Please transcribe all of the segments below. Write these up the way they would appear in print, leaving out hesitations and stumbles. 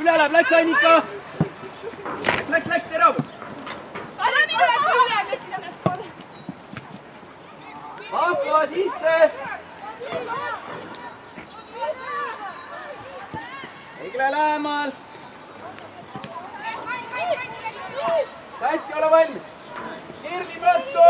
üle läheb, läks Annika. Läks, teravus. Vahva sisse. Õigele lähemal. Hästi, ole valmis. Kirli vastu.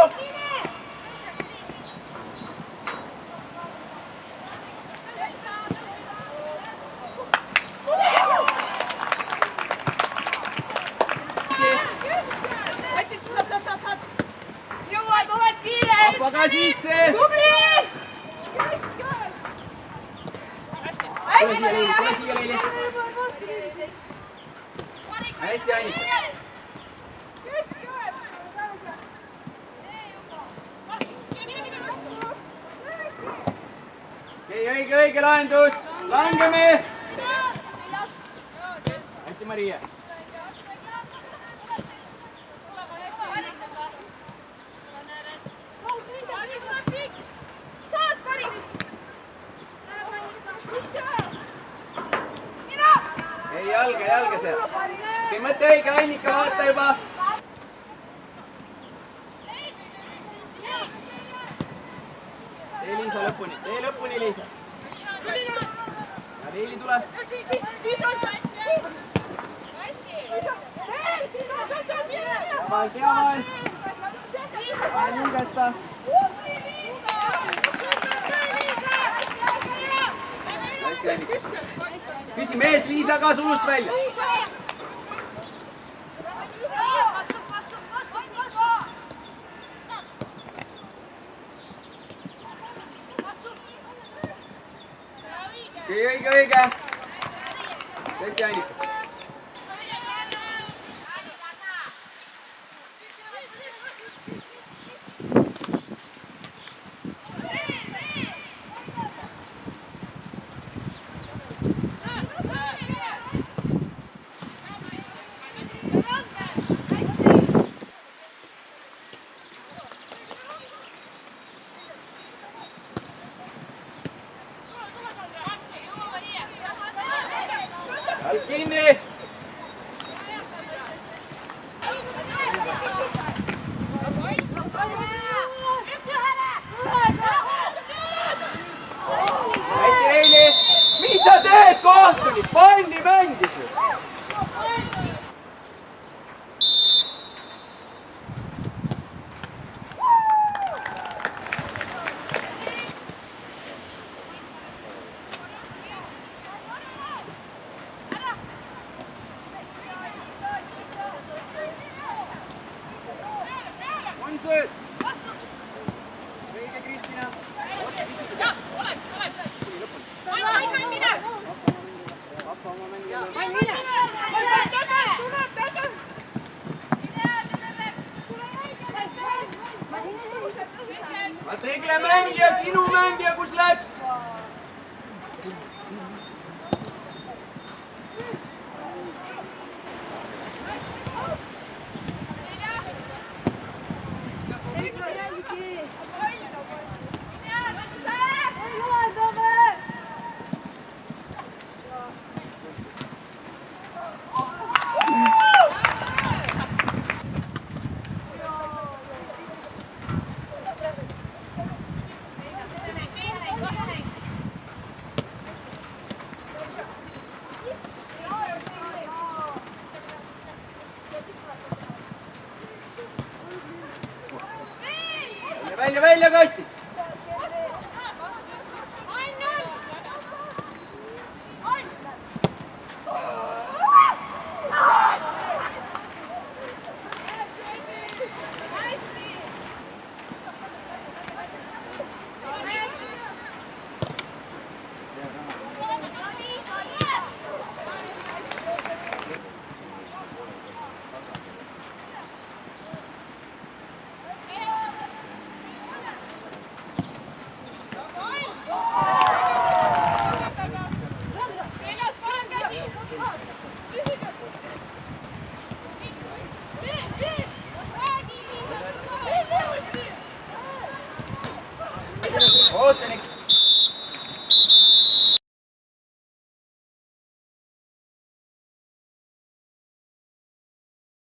Vahva sisse. Tule siia Leili. Hästi Annika. Õige lahendus. Langeme. Hästi Maria. Jalga seal. Mõte õige, Annika, vaata juba. Tee Liisa lõpuni, Liisa. Ja Liili tule. Jamal. Julgesta. Küsi mees Liisa ka sulust välja. Õige. Tõesti Annika. Kinni! Hästi Reili! Mis sa teed kohtunik? Palli mängis ju! Sööd! Õige Kristina! Ole! Mine! Vahva oma mängija! Mine! Vaata õige mängija, sinu mängija, kus läks? Välja kasti! Ootanik.